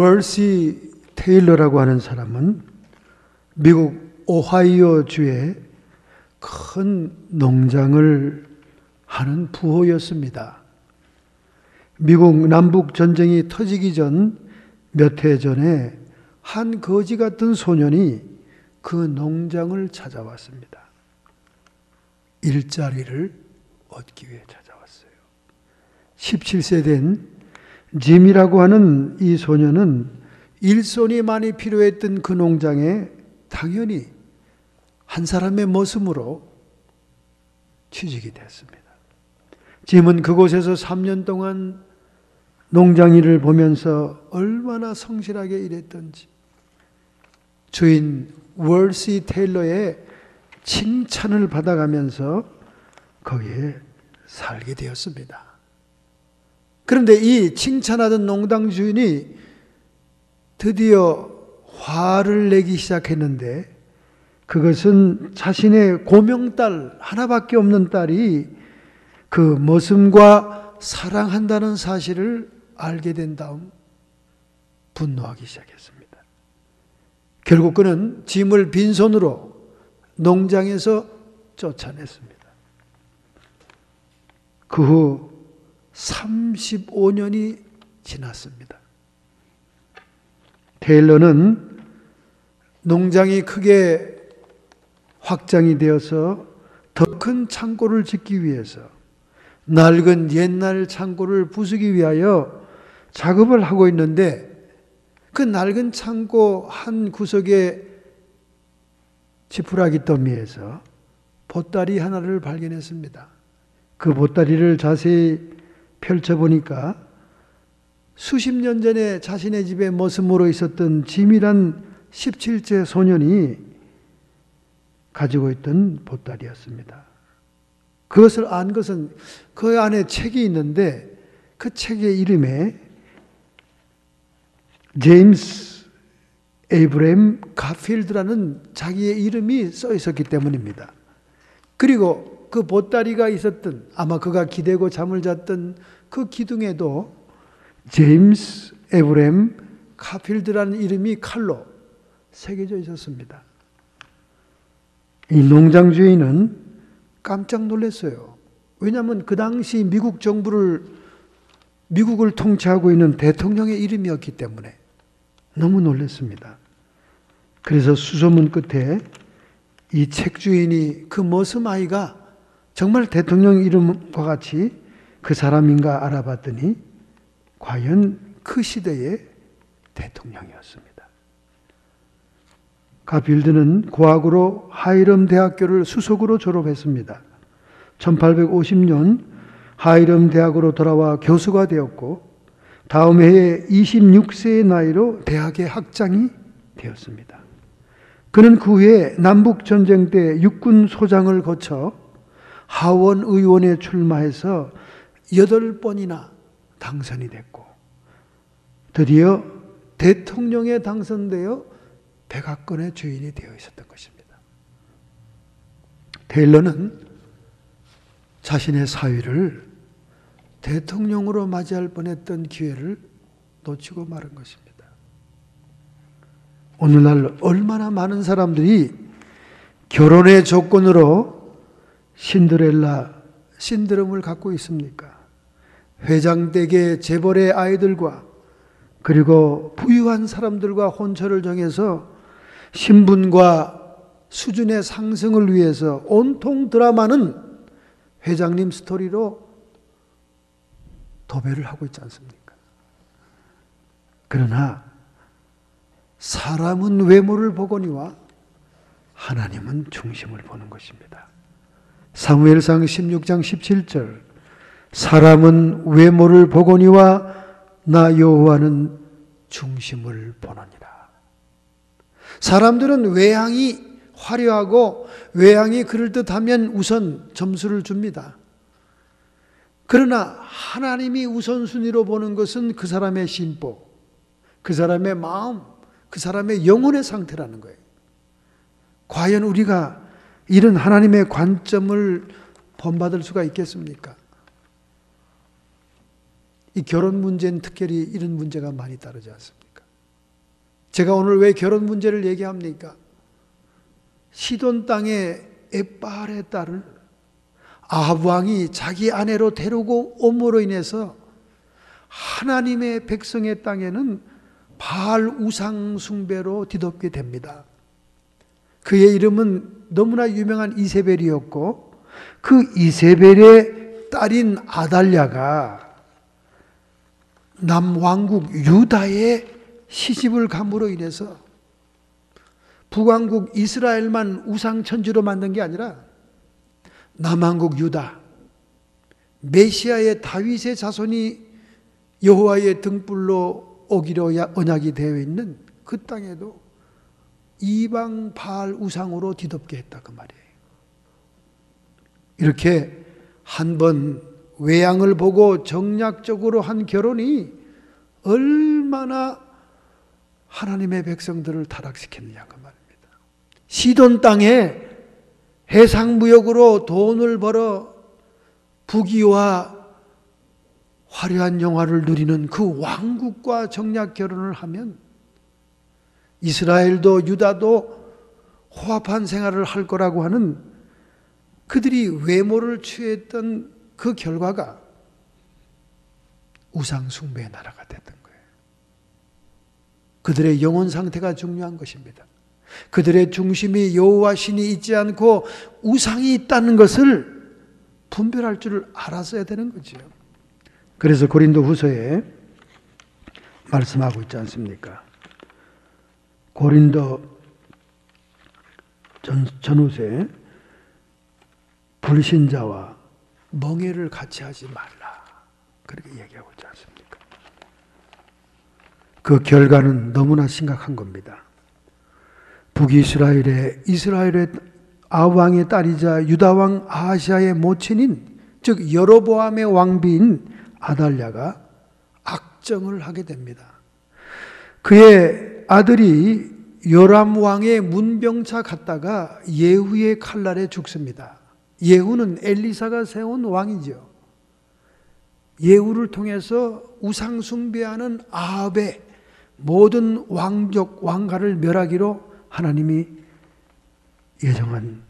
월시 테일러라고 하는 사람은 미국 오하이오 주에 큰 농장을 하는 부호였습니다. 미국 남북 전쟁이 터지기 전 몇 해 전에 한 거지 같은 소년이 그 농장을 찾아왔습니다. 일자리를 얻기 위해 찾아왔어요. 17세 된 짐이라고 하는 이 소년은 일손이 많이 필요했던 그 농장에 당연히 한 사람의 모습으로 취직이 됐습니다. 짐은 그곳에서 3년 동안 농장 일을 보면서 얼마나 성실하게 일했던지 주인 월시 테일러의 칭찬을 받아가면서 거기에 살게 되었습니다. 그런데 이 칭찬하던 농장 주인이 드디어 화를 내기 시작했는데 그것은 자신의 고명딸 하나밖에 없는 딸이 그 머슴과 사랑한다는 사실을 알게 된 다음 분노하기 시작했습니다. 결국 그는 짐을 빈손으로 농장에서 쫓아냈습니다. 그 후 35년이 지났습니다. 테일러는 농장이 크게 확장이 되어서 더 큰 창고를 짓기 위해서 낡은 옛날 창고를 부수기 위하여 작업을 하고 있는데 그 낡은 창고 한 구석에 지푸라기 더미에서 보따리 하나를 발견했습니다. 그 보따리를 자세히 펼쳐보니까 수십 년 전에 자신의 집에 머슴으로 있었던 짐이란 17세 소년이 가지고 있던 보따리였습니다. 그것을 안 것은 그 안에 책이 있는데 그 책의 이름에 제임스 에이브램 가필드라는 자기의 이름이 써 있었기 때문입니다. 그리고 그 보따리가 있었던 아마 그가 기대고 잠을 잤던 그 기둥에도 제임스 에이브램 가필드라는 이름이 칼로 새겨져 있었습니다. 이 농장 주인은 깜짝 놀랐어요. 왜냐하면 그 당시 미국을 통치하고 있는 대통령의 이름이었기 때문에 너무 놀랐습니다. 그래서 수소문 끝에 이 책 주인이 그 머슴 아이가 정말 대통령 이름과 같이 그 사람인가 알아봤더니 과연 그 시대의 대통령이었습니다. 가필드는 고학으로 하이럼 대학교를 수석으로 졸업했습니다. 1850년 하이럼 대학으로 돌아와 교수가 되었고 다음 해에 26세의 나이로 대학의 학장이 되었습니다. 그는 그 후에 남북전쟁 때 육군 소장을 거쳐 하원 의원에 출마해서 8번이나 당선이 됐고 드디어 대통령에 당선되어 백악관의 주인이 되어 있었던 것입니다. 테일러는 자신의 사위를 대통령으로 맞이할 뻔했던 기회를 놓치고 말은 것입니다. 오늘날 얼마나 많은 사람들이 결혼의 조건으로 신데렐라 신드롬을 갖고 있습니까? 회장댁의 재벌의 아이들과 그리고 부유한 사람들과 혼처를 정해서 신분과 수준의 상승을 위해서 온통 드라마는 회장님 스토리로 도배를 하고 있지 않습니까? 그러나 사람은 외모를 보거니와 하나님은 중심을 보는 것입니다. 사무엘상 16장 17절 사람은 외모를 보거니와 나 여호와는 중심을 보느니라. 사람들은 외향이 화려하고 외향이 그럴듯하면 우선 점수를 줍니다. 그러나 하나님이 우선순위로 보는 것은 그 사람의 심보, 그 사람의 마음, 그 사람의 영혼의 상태라는 거예요. 과연 우리가 이런 하나님의 관점을 본받을 수가 있겠습니까? 이 결혼 문제는 특별히 이런 문제가 많이 따르지 않습니까? 제가 오늘 왜 결혼 문제를 얘기합니까? 시돈 땅의 엣바알의 딸을 아합 왕이 자기 아내로 데리고 옴으로 인해서 하나님의 백성의 땅에는 바알 우상 숭배로 뒤덮게 됩니다. 그의 이름은 너무나 유명한 이세벨이었고, 그 이세벨의 딸인 아달랴가 남왕국 유다에 시집을 감으로 인해서 북왕국 이스라엘만 우상천지로 만든 게 아니라 남왕국 유다, 메시아의 다윗의 자손이 여호와의 등불로 오기로 언약이 되어 있는 그 땅에도 이방 바알 우상으로 뒤덮게 했다 그 말이에요. 이렇게 한 번 외양을 보고 정략적으로 한 결혼이 얼마나 하나님의 백성들을 타락시켰느냐 그 말입니다. 시돈 땅에 해상무역으로 돈을 벌어 부귀와 화려한 영화를 누리는 그 왕국과 정략 결혼을 하면 이스라엘도 유다도 호합한 생활을 할 거라고 하는 그들이 외모를 취했던 그 결과가 우상 숭배의 나라가 됐던 거예요. 그들의 영혼 상태가 중요한 것입니다. 그들의 중심이 여호와 신이 있지 않고 우상이 있다는 것을 분별할 줄 알았어야 되는 거죠. 그래서 고린도 후서에 말씀하고 있지 않습니까? 고린도 전후세 불신자와 멍해를 같이 하지 말라, 그렇게 얘기하고 있지 않습니까? 그 결과는 너무나 심각한 겁니다. 북이스라엘의 아합 왕의 딸이자 유다 왕 아하시아의 모친인, 즉 여로보암의 왕비인 아달랴가 악정을 하게 됩니다. 그의 아들이 요람 왕의 문병차 갔다가 예후의 칼날에 죽습니다. 예후는 엘리사가 세운 왕이죠. 예후를 통해서 우상 숭배하는 아합의 모든 왕족 왕가를 멸하기로 하나님이 예정한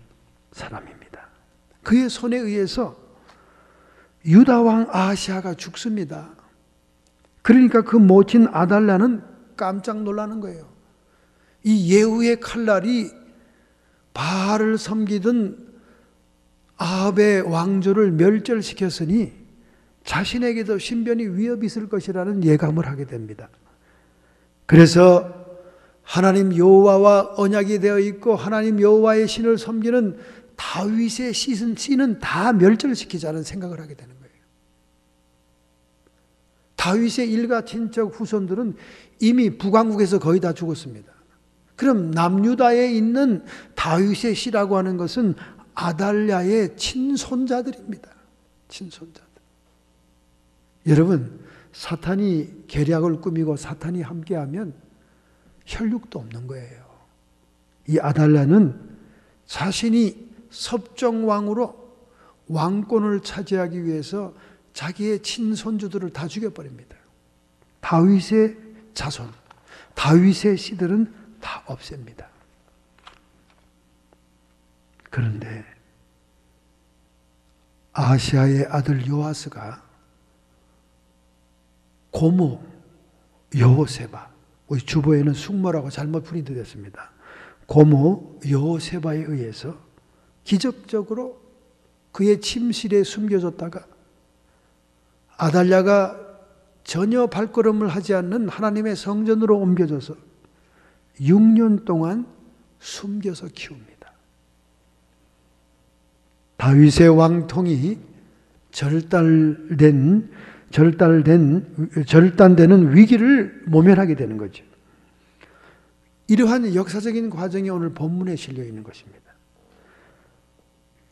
사람입니다. 그의 손에 의해서 유다 왕 아하시아가 죽습니다. 그러니까 그 모친 아달랴는 깜짝 놀라는 거예요. 이 예후의 칼날이 바알을 섬기던 아합의 왕조를 멸절시켰으니 자신에게도 신변이 위협이 있을 것이라는 예감을 하게 됩니다. 그래서 하나님 여호와와 언약이 되어 있고 하나님 여호와의 신을 섬기는 다윗의 씨는 다 멸절시키자는 생각을 하게 되는 거예요. 다윗의 일가 친척 후손들은 이미 북왕국에서 거의 다 죽었습니다. 그럼 남유다에 있는 다윗의 씨라고 하는 것은 아달랴의 친손자들입니다. 친손자들. 여러분, 사탄이 계략을 꾸미고 사탄이 함께하면 혈육도 없는 거예요. 이 아달랴는 자신이 섭정왕으로 왕권을 차지하기 위해서 자기의 친손주들을 다 죽여버립니다. 다윗의 자손, 다윗의 씨들은 다 없앱니다. 그런데 아하시아의 아들 요아스가 고모 여호세바, 우리 주보에는 숙모라고 잘못 프린트 됐습니다. 고모 여호세바에 의해서 기적적으로 그의 침실에 숨겨졌다가 아달랴가 전혀 발걸음을 하지 않는 하나님의 성전으로 옮겨져서 6년 동안 숨겨서 키웁니다. 다윗의 왕통이 절단되는 위기를 모면하게 되는 거죠. 이러한 역사적인 과정이 오늘 본문에 실려 있는 것입니다.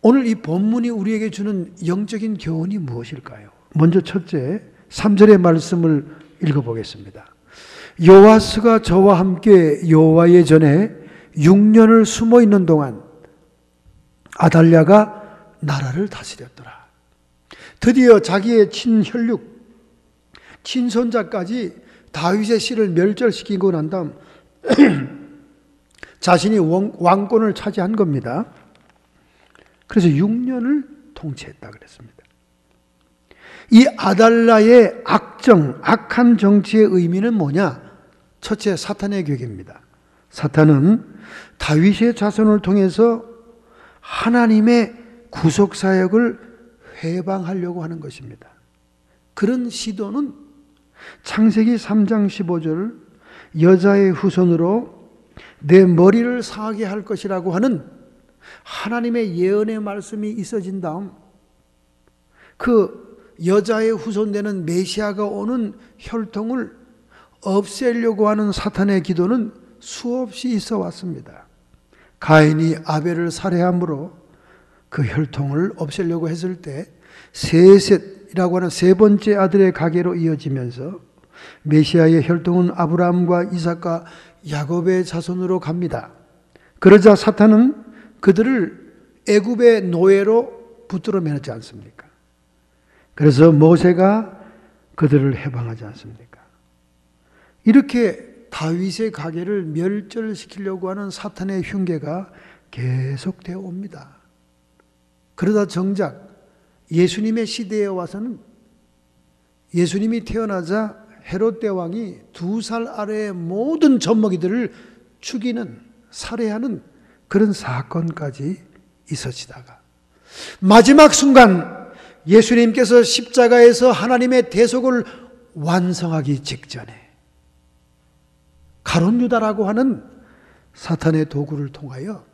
오늘 이 본문이 우리에게 주는 영적인 교훈이 무엇일까요? 먼저 첫째, 3절의 말씀을 읽어보겠습니다. 요아스가 저와 함께 여호와의 전에 6년을 숨어 있는 동안 아달랴가 나라를 다스렸더라. 드디어 자기의 친혈육, 친손자까지 다윗의 씨를 멸절시키고 난 다음 자신이 왕권을 차지한 겁니다. 그래서 6년을 통치했다 그랬습니다. 이 아달랴의 악한 정치의 의미는 뭐냐? 첫째, 사탄의 괴계입니다. 사탄은 다윗의 자손을 통해서 하나님의 구속사역을 회방하려고 하는 것입니다. 그런 시도는 창세기 3장 15절 여자의 후손으로 내 머리를 상하게 할 것이라고 하는 하나님의 예언의 말씀이 있어진 다음 그 여자의 후손되는 메시아가 오는 혈통을 없애려고 하는 사탄의 기도는 수없이 있어 왔습니다. 가인이 아벨을 살해함으로 그 혈통을 없애려고 했을 때 셋이라고 하는 세 번째 아들의 가계로 이어지면서 메시아의 혈통은 아브라함과 이삭과 야곱의 자손으로 갑니다. 그러자 사탄은 그들을 애굽의 노예로 붙들어 매지 않습니까? 그래서 모세가 그들을 해방하지 않습니까? 이렇게 다윗의 가계를 멸절시키려고 하는 사탄의 흉계가 계속되어 옵니다. 그러다 정작 예수님의 시대에 와서는 예수님이 태어나자 헤롯 대왕이 2살 아래의 모든 젖먹이들을 죽이는, 살해하는 그런 사건까지 있어지다가 마지막 순간 예수님께서 십자가에서 하나님의 대속을 완성하기 직전에 가룟 유다라고 하는 사탄의 도구를 통하여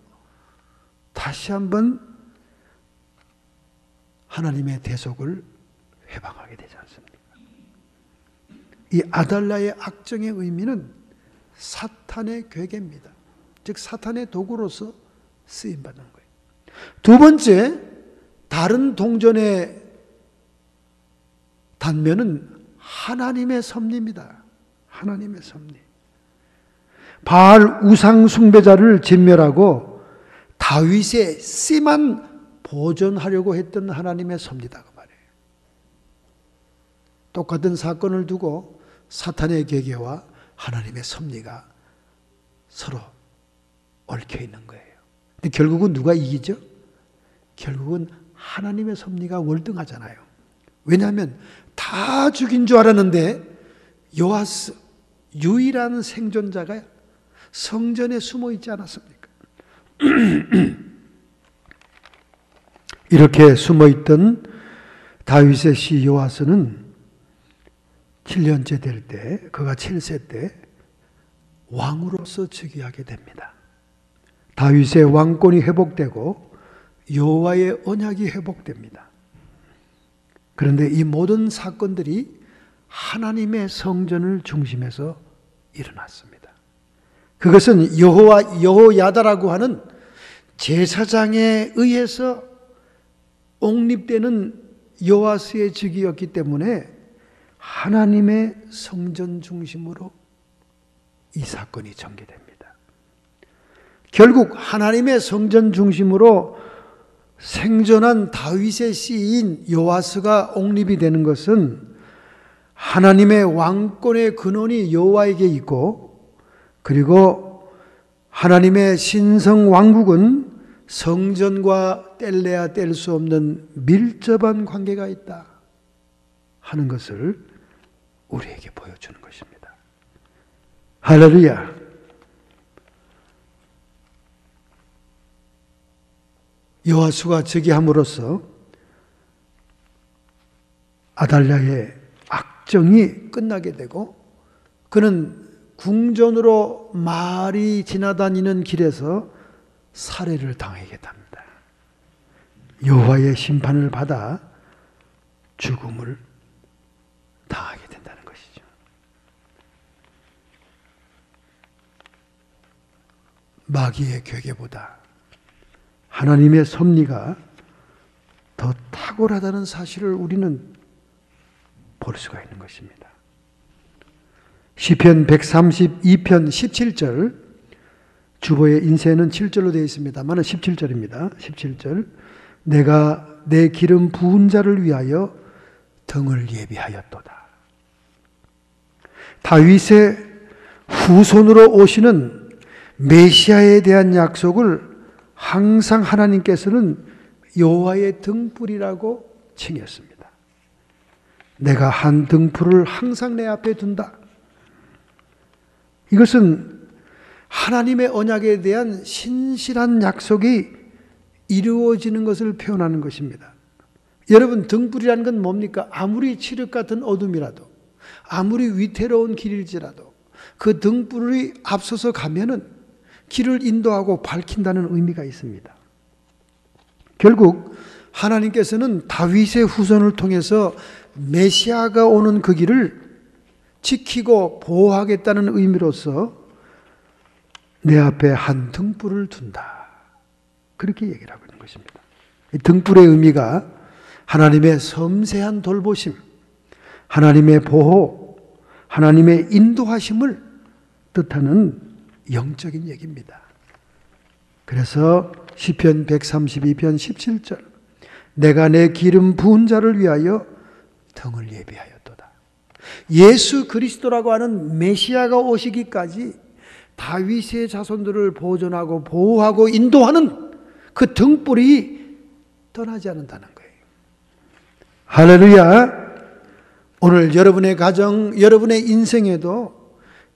다시 한번 하나님의 대속을 회방하게 되지 않습니까? 이 아달랴의 악정의 의미는 사탄의 괴계입니다. 즉 사탄의 도구로서 쓰임받는 거예요. 두 번째, 다른 동전의 단면은 하나님의 섭리입니다. 하나님의 섭리. 바알 우상 숭배자를 진멸하고 다윗의 씨만 보존하려고 했던 하나님의 섭리다 그 말이에요. 똑같은 사건을 두고 사탄의 계계와 하나님의 섭리가 서로 얽혀 있는 거예요. 근데 결국은 누가 이기죠? 결국은 하나님의 섭리가 월등하잖아요. 왜냐하면 다 죽인 줄 알았는데 요아스 유일한 생존자가 성전에 숨어 있지 않았습니까? 이렇게 숨어 있던 다윗의 씨 요아스는 7년째 될 때, 그가 7세 때 왕으로서 즉위하게 됩니다. 다윗의 왕권이 회복되고 여호와의 언약이 회복됩니다. 그런데 이 모든 사건들이 하나님의 성전을 중심에서 일어났습니다. 그것은 여호야다라고 하는 제사장에 의해서 옹립되는 요아스의 즉위였기 때문에 하나님의 성전 중심으로 이 사건이 전개됩니다. 결국 하나님의 성전 중심으로 생존한 다윗의 씨인 요아스가 옹립이 되는 것은 하나님의 왕권의 근원이 여호와에게 있고, 그리고 하나님의 신성 왕국은 성전과 뗄래야 뗄 수 없는 밀접한 관계가 있다 하는 것을 우리에게 보여주는 것입니다. 할렐루야. 여호수아가 즉위함으로써 아달랴의 악정이 끝나게 되고 그는 궁전으로 말이 지나다니는 길에서 살해를 당하게 됩니다. 여호와의 심판을 받아 죽음을 당하게 된다는 것이죠. 마귀의 괴계보다 하나님의 섭리가 더 탁월하다는 사실을 우리는 볼 수가 있는 것입니다. 시편 132편 17절, 주보의 인쇄는 7절로 되어 있습니다만 17절입니다. 17절. 내가 내 기름 부은 자를 위하여 등을 예비하였도다. 다윗의 후손으로 오시는 메시아에 대한 약속을 항상 하나님께서는 여호와의 등불이라고 칭했습니다. 내가 한 등불을 항상 내 앞에 둔다. 이것은 하나님의 언약에 대한 신실한 약속이 이루어지는 것을 표현하는 것입니다. 여러분, 등불이라는 건 뭡니까? 아무리 칠흑 같은 어둠이라도, 아무리 위태로운 길일지라도 그 등불이 앞서서 가면은 길을 인도하고 밝힌다는 의미가 있습니다. 결국 하나님께서는 다윗의 후손을 통해서 메시아가 오는 그 길을 지키고 보호하겠다는 의미로서 내 앞에 한 등불을 둔다. 그렇게 얘기를 하고 있는 것입니다. 이 등불의 의미가 하나님의 섬세한 돌보심, 하나님의 보호, 하나님의 인도하심을 뜻하는 영적인 얘기입니다. 그래서 시편 132편 17절, 내가 내 기름 부은 자를 위하여 등을 예비하였도다. 예수 그리스도라고 하는 메시아가 오시기까지 다윗의 자손들을 보존하고 보호하고 인도하는 그 등불이 떠나지 않는다는 거예요. 할렐루야. 오늘 여러분의 가정, 여러분의 인생에도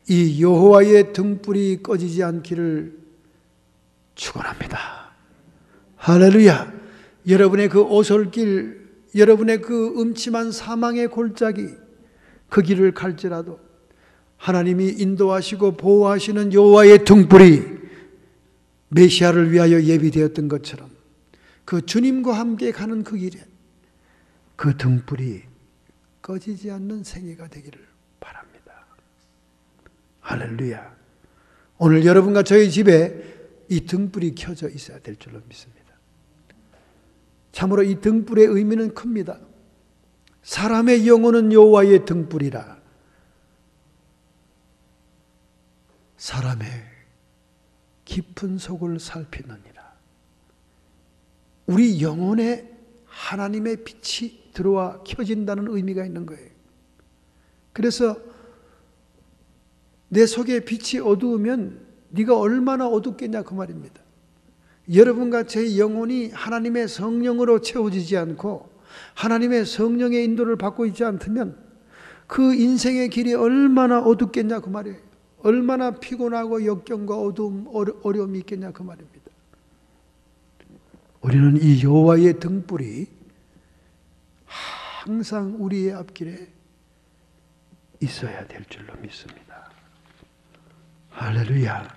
이 여호와의 등불이 꺼지지 않기를 축원합니다. 할렐루야. 여러분의 그 오솔길, 여러분의 그 음침한 사망의 골짜기, 그 길을 갈지라도 하나님이 인도하시고 보호하시는 여호와의 등불이 메시아를 위하여 예비되었던 것처럼 그 주님과 함께 가는 그 길에 그 등불이 꺼지지 않는 생애가 되기를 바랍니다. 할렐루야. 오늘 여러분과 저희 집에 이 등불이 켜져 있어야 될 줄로 믿습니다. 참으로 이 등불의 의미는 큽니다. 사람의 영혼은 여호와의 등불이라. 사람의 깊은 속을 살피느니라. 우리 영혼에 하나님의 빛이 들어와 켜진다는 의미가 있는 거예요. 그래서 내 속에 빛이 어두우면 네가 얼마나 어둡겠냐 그 말입니다. 여러분과 제 영혼이 하나님의 성령으로 채워지지 않고 하나님의 성령의 인도를 받고 있지 않다면 그 인생의 길이 얼마나 어둡겠냐 그 말이에요. 얼마나 피곤하고 역경과 어두움, 어려움이 있겠냐 그 말입니다. 우리는 이 여호와의 등불이 항상 우리의 앞길에 있어야 될 줄로 믿습니다. 할렐루야.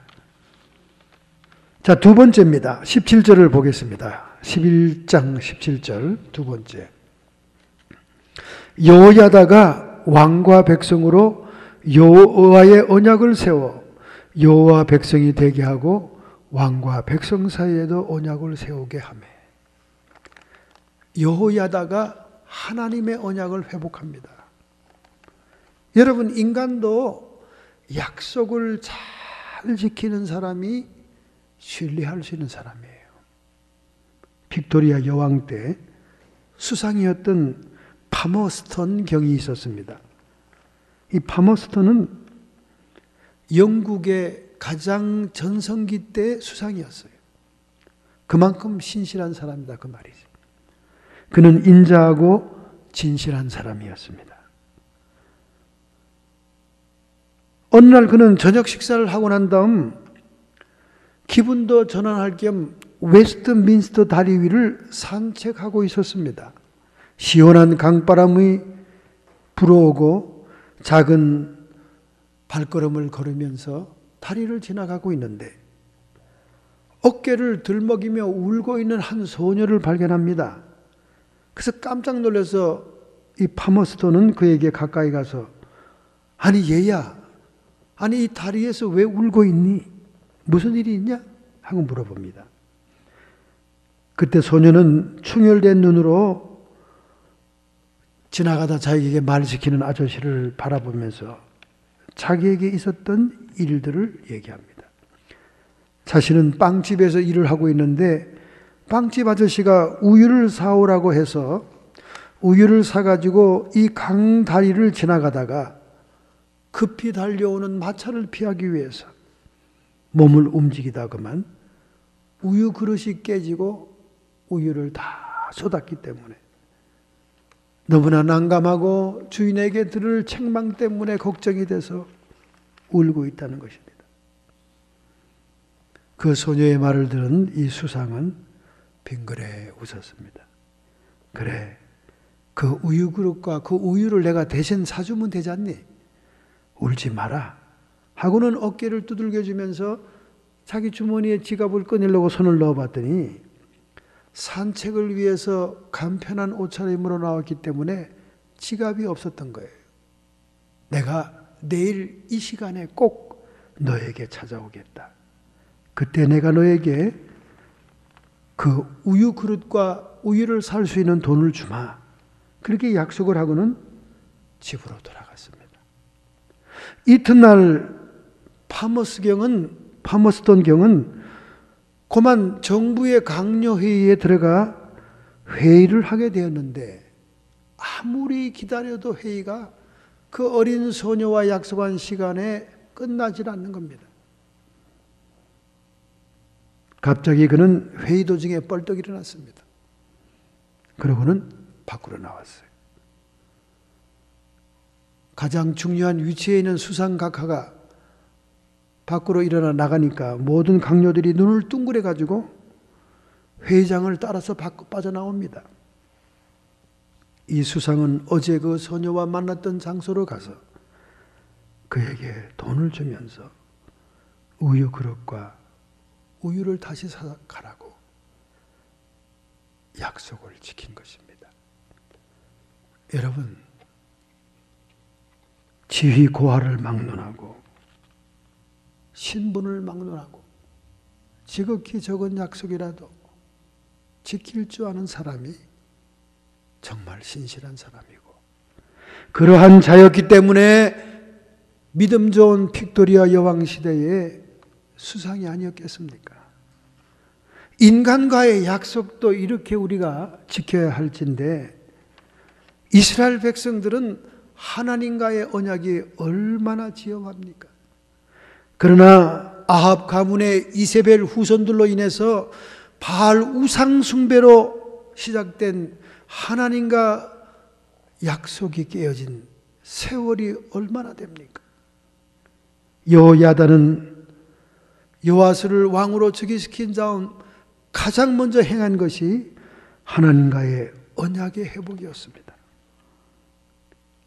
자, 두 번째입니다. 17절을 보겠습니다. 11장 17절 두 번째. 여호야다가 왕과 백성으로 여호와의 언약을 세워 여호와 백성이 되게 하고 왕과 백성 사이에도 언약을 세우게 하매. 여호야다가 하나님의 언약을 회복합니다. 여러분, 인간도 약속을 잘 지키는 사람이 신뢰할 수 있는 사람이에요. 빅토리아 여왕 때 수상이었던 파머스턴 경이 있었습니다. 이 파머스턴은 영국의 가장 전성기 때 수상이었어요. 그만큼 신실한 사람이다 그 말이죠. 그는 인자하고 진실한 사람이었습니다. 어느 날 그는 저녁 식사를 하고 난 다음 기분도 전환할 겸 웨스트민스터 다리 위를 산책하고 있었습니다. 시원한 강바람이 불어오고 작은 발걸음을 걸으면서 다리를 지나가고 있는데 어깨를 들먹이며 울고 있는 한 소녀를 발견합니다. 그래서 깜짝 놀라서 이 파머스턴은 그에게 가까이 가서 아니 얘야, 아니 이 다리에서 왜 울고 있니? 무슨 일이 있냐? 하고 물어봅니다. 그때 소녀는 충혈된 눈으로 지나가다 자기에게 말 시키는 아저씨를 바라보면서 자기에게 있었던 일들을 얘기합니다. 자신은 빵집에서 일을 하고 있는데 빵집 아저씨가 우유를 사오라고 해서 우유를 사가지고 이 강다리를 지나가다가 그 급히 달려오는 마차를 피하기 위해서 몸을 움직이다 그만 우유 그릇이 깨지고 우유를 다 쏟았기 때문에 너무나 난감하고 주인에게 들을 책망 때문에 걱정이 돼서 울고 있다는 것입니다. 그 소녀의 말을 들은 이 수상은 빙그레 웃었습니다. 그래, 그 우유 그릇과 그 우유를 내가 대신 사주면 되지 않니? 울지 마라 하고는 어깨를 두들겨주면서 자기 주머니에 지갑을 꺼내려고 손을 넣어봤더니 산책을 위해서 간편한 옷차림으로 나왔기 때문에 지갑이 없었던 거예요. 내가 내일 이 시간에 꼭 너에게 찾아오겠다. 그때 내가 너에게 그 우유 그릇과 우유를 살 수 있는 돈을 주마. 그렇게 약속을 하고는 집으로 돌아갔습니다. 이튿날 파머스턴 경은 그만 정부의 강요회의에 들어가 회의를 하게 되었는데 아무리 기다려도 회의가 그 어린 소녀와 약속한 시간에 끝나질 않는 겁니다. 갑자기 그는 회의 도중에 벌떡 일어났습니다. 그러고는 밖으로 나왔어요. 가장 중요한 위치에 있는 수상각하가 밖으로 일어나 나가니까 모든 강요들이 눈을 둥그레 가지고 회의장을 따라서 밖으로 빠져나옵니다. 이 수상은 어제 그 소녀와 만났던 장소로 가서 그에게 돈을 주면서 우유 그릇과 우유를 다시 사가라고 약속을 지킨 것입니다. 여러분, 지휘 고하를 막론하고 신분을 막론하고 지극히 적은 약속이라도 지킬 줄 아는 사람이 정말 신실한 사람이고, 그러한 자였기 때문에 믿음 좋은 빅토리아 여왕 시대의 수상이 아니었겠습니까? 인간과의 약속도 이렇게 우리가 지켜야 할진데 이스라엘 백성들은 하나님과의 언약이 얼마나 지엄합니까? 그러나 아합 가문의 이세벨 후손들로 인해서 바알 우상 숭배로 시작된 하나님과 약속이 깨어진 세월이 얼마나 됩니까? 여호야다는 요아스를 왕으로 즉위시킨 다음 가장 먼저 행한 것이 하나님과의 언약의 회복이었습니다.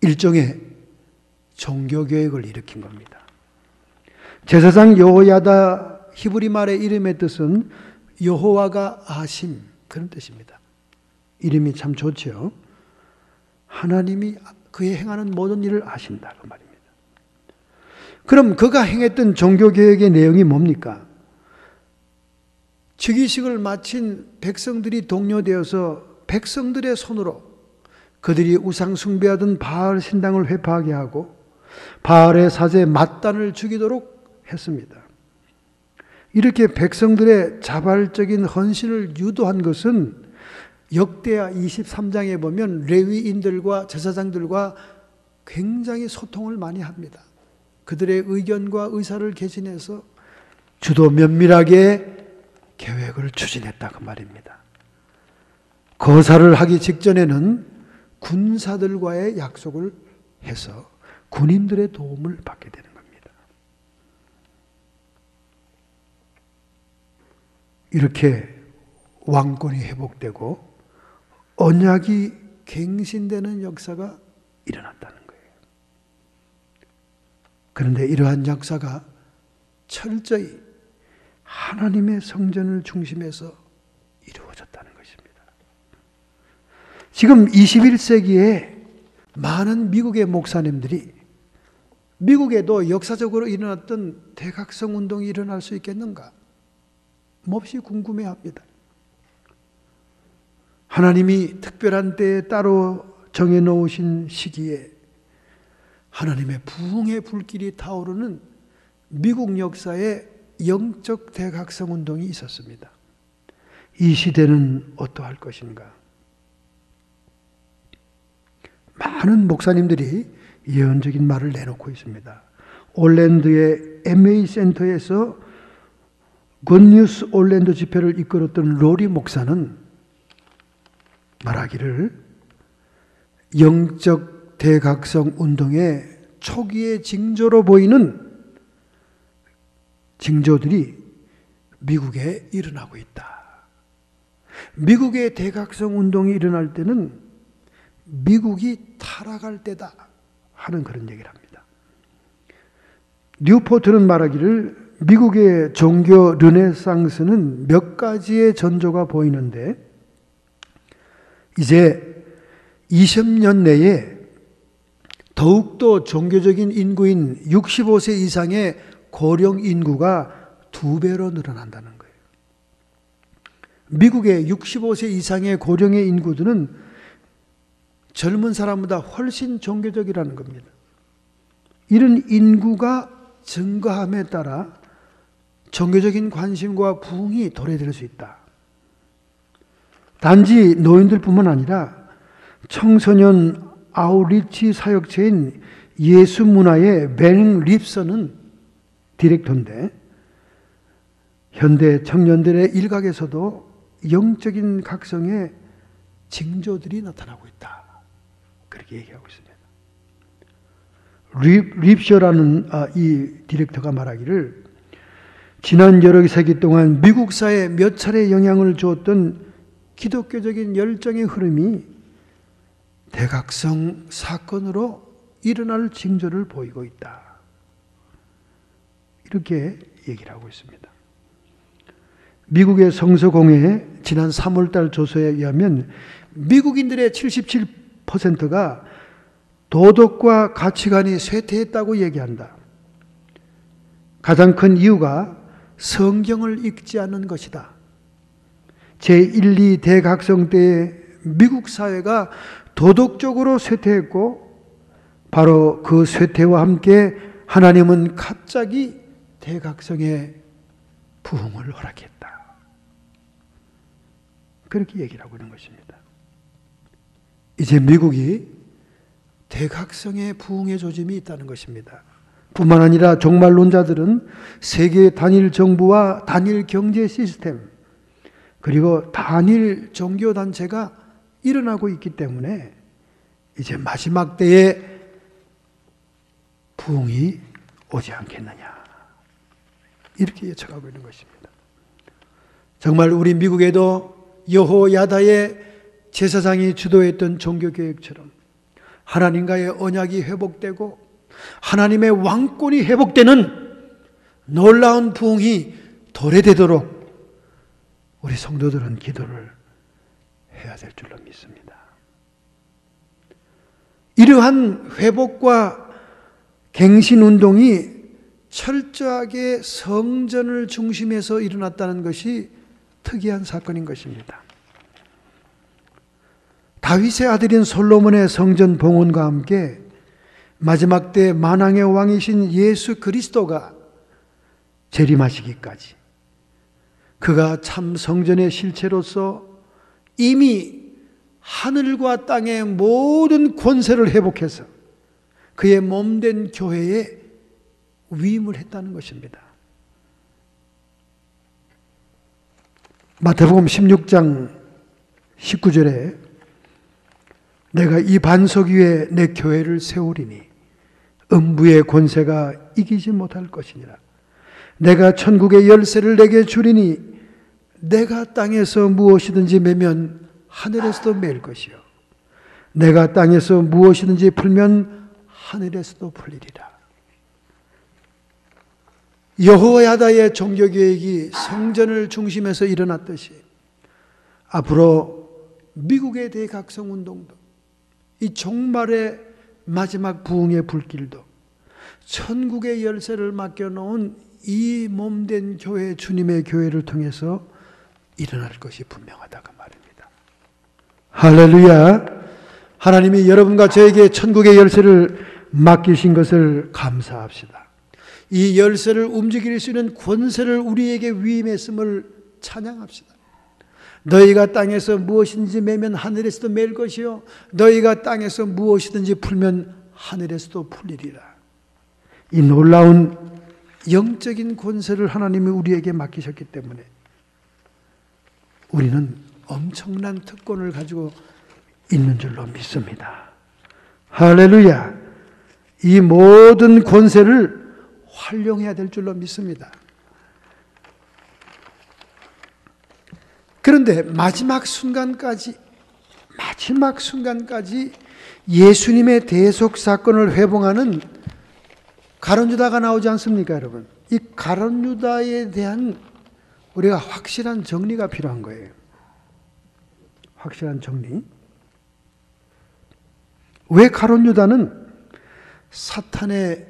일종의 종교개혁을 일으킨 겁니다. 제사장 여호야다 히브리 말의 이름의 뜻은 여호와가 아심, 그런 뜻입니다. 이름이 참 좋죠. 하나님이 그의 행하는 모든 일을 아신다, 그 말입니다. 그럼 그가 행했던 종교개혁의 내용이 뭡니까? 즉위식을 마친 백성들이 동료되어서 백성들의 손으로 그들이 우상 숭배하던 바알 신당을 회파하게 하고 바알의 사제에 맞단을 죽이도록 했습니다. 이렇게 백성들의 자발적인 헌신을 유도한 것은 역대하 23장에 보면 레위인들과 제사장들과 굉장히 소통을 많이 합니다. 그들의 의견과 의사를 개진해서 주도 면밀하게 계획을 추진했다, 그 말입니다. 거사를 하기 직전에는 군사들과의 약속을 해서 군인들의 도움을 받게 되는 겁니다. 이렇게 왕권이 회복되고 언약이 갱신되는 역사가 일어났다는 거예요. 그런데 이러한 역사가 철저히 하나님의 성전을 중심해서 이루어졌다는 것입니다. 지금 21세기에 많은 미국의 목사님들이 미국에도 역사적으로 일어났던 대각성 운동이 일어날 수 있겠는가? 몹시 궁금해합니다. 하나님이 특별한 때에 따로 정해놓으신 시기에 하나님의 부흥의 불길이 타오르는 미국 역사에 영적 대각성 운동이 있었습니다. 이 시대는 어떠할 것인가? 많은 목사님들이 예언적인 말을 내놓고 있습니다. 올랜드의 MA 센터에서 굿뉴스 올랜드 집회를 이끌었던 로리 목사는 말하기를 영적 대각성 운동의 초기의 징조로 보이는 징조들이 미국에 일어나고 있다. 미국의 대각성 운동이 일어날 때는 미국이 타락할 때다 하는 그런 얘기를 합니다. 뉴포트는 말하기를 미국의 종교 르네상스는 몇 가지의 전조가 보이는데 이제 20년 내에 더욱더 종교적인 인구인 65세 이상의 고령 인구가 2배로 늘어난다는 거예요. 미국의 65세 이상의 고령의 인구들은 젊은 사람보다 훨씬 종교적이라는 겁니다. 이런 인구가 증가함에 따라 종교적인 관심과 부흥이 도래될 수 있다. 단지 노인들뿐만 아니라 청소년 아웃리치 사역체인 예수문화의 벤 립슨은 디렉터인데 현대 청년들의 일각에서도 영적인 각성의 징조들이 나타나고 있다. 그렇게 얘기하고 있습니다. 립셔라는 이 디렉터가 말하기를 지난 여러 세기 동안 미국 사회에 몇 차례 영향을 주었던 기독교적인 열정의 흐름이 대각성 사건으로 일어날 징조를 보이고 있다. 이렇게 얘기를 하고 있습니다. 미국의 성서공회의 지난 3월달 조사에 의하면 미국인들의 77%가 도덕과 가치관이 쇠퇴했다고 얘기한다. 가장 큰 이유가 성경을 읽지 않는 것이다. 제1, 2 대각성 때의 미국 사회가 도덕적으로 쇠퇴했고 바로 그 쇠퇴와 함께 하나님은 갑자기 대각성의 부흥을 허락했다. 그렇게 얘기를 하고 있는 것입니다. 이제 미국이 대각성의 부흥의 조짐이 있다는 것입니다. 뿐만 아니라 종말론자들은 세계 단일 정부와 단일 경제 시스템 그리고 단일 종교단체가 일어나고 있기 때문에 이제 마지막 때에 부흥이 오지 않겠느냐 이렇게 예측하고 있는 것입니다. 정말 우리 미국에도 여호야다의 제사장이 주도했던 종교개혁처럼 하나님과의 언약이 회복되고 하나님의 왕권이 회복되는 놀라운 부흥이 도래되도록 우리 성도들은 기도를 해야 될 줄로 믿습니다. 이러한 회복과 갱신운동이 철저하게 성전을 중심에서 일어났다는 것이 특이한 사건인 것입니다. 다윗의 아들인 솔로몬의 성전 봉헌과 함께 마지막 때 만왕의 왕이신 예수 그리스도가 재림하시기까지 그가 참 성전의 실체로서 이미 하늘과 땅의 모든 권세를 회복해서 그의 몸된 교회에 위임을 했다는 것입니다. 마태복음 16장 19절에 내가 이 반석 위에 내 교회를 세우리니 음부의 권세가 이기지 못할 것이니라. 내가 천국의 열쇠를 내게 주리니 내가 땅에서 무엇이든지 매면 하늘에서도 매일 것이요 내가 땅에서 무엇이든지 풀면 하늘에서도 풀리리라. 여호야다의 종교개혁이 성전을 중심에서 일어났듯이 앞으로 미국의 대각성운동도 이 종말의 마지막 부흥의 불길도 천국의 열쇠를 맡겨놓은 이 몸된 교회 주님의 교회를 통해서 일어날 것이 분명하다 그 말입니다. 할렐루야. 하나님이 여러분과 저에게 천국의 열쇠를 맡기신 것을 감사합시다. 이 열쇠를 움직일 수 있는 권세를 우리에게 위임했음을 찬양합시다. 너희가 땅에서 무엇인지 매면 하늘에서도 맬 것이요 너희가 땅에서 무엇이든지 풀면 하늘에서도 풀리리라. 이 놀라운 영적인 권세를 하나님이 우리에게 맡기셨기 때문에 우리는 엄청난 특권을 가지고 있는 줄로 믿습니다. 할렐루야. 이 모든 권세를 활용해야 될 줄로 믿습니다. 그런데 마지막 순간까지 예수님의 대속 사건을 회봉하는 가룟 유다가 나오지 않습니까, 여러분? 이 가룟 유다에 대한 우리가 확실한 정리가 필요한 거예요. 확실한 정리. 왜 가룟 유다는 사탄의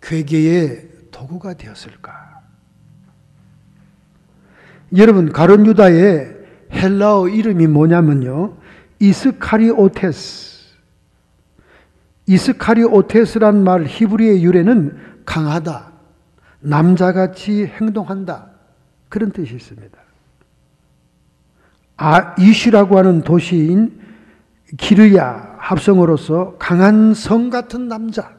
괴계의 도구가 되었을까? 여러분, 가룟 유다의 헬라어 이름이 뭐냐면요, 이스카리오테스란 말 히브리의 유래는 강하다, 남자같이 행동한다, 그런 뜻이 있습니다. 이슈라고 하는 도시인 기르야 합성어로서 강한 성 같은 남자,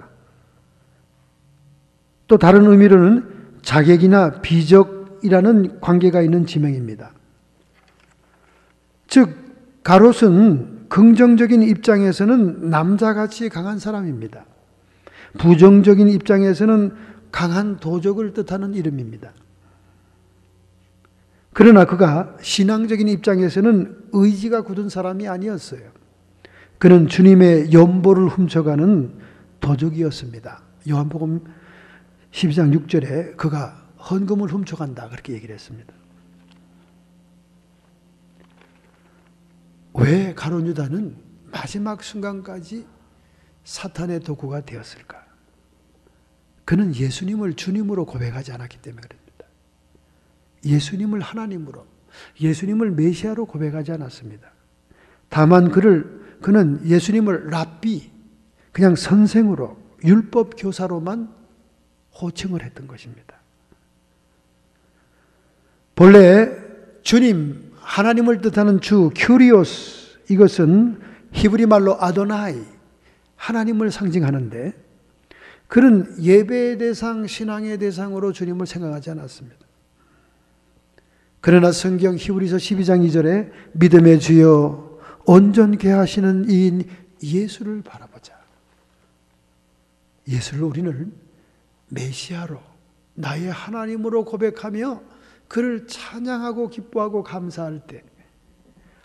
또 다른 의미로는 자객이나 비적이라는 관계가 있는 지명입니다. 즉 가롯은 긍정적인 입장에서는 남자같이 강한 사람입니다. 부정적인 입장에서는 강한 도적을 뜻하는 이름입니다. 그러나 그가 신앙적인 입장에서는 의지가 굳은 사람이 아니었어요. 그는 주님의 연보를 훔쳐가는 도적이었습니다. 요한복음 12장 6절에 그가 헌금을 훔쳐간다, 그렇게 얘기를 했습니다. 왜 가룟 유다는 마지막 순간까지 사탄의 도구가 되었을까? 그는 예수님을 주님으로 고백하지 않았기 때문에 그럽니다. 예수님을 하나님으로, 예수님을 메시아로 고백하지 않았습니다. 다만 그는 예수님을 랍비, 그냥 선생으로, 율법 교사로만 호칭을 했던 것입니다. 본래 주님, 하나님을 뜻하는 주, 큐리오스, 이것은 히브리 말로 아도나이, 하나님을 상징하는데 그는 예배의 대상, 신앙의 대상으로 주님을 생각하지 않았습니다. 그러나 성경 히브리서 12장 2절에 믿음의 주여 온전케 하시는 이인 예수를 바라보자. 예수를 우리는 메시아로, 나의 하나님으로 고백하며 그를 찬양하고 기뻐하고 감사할 때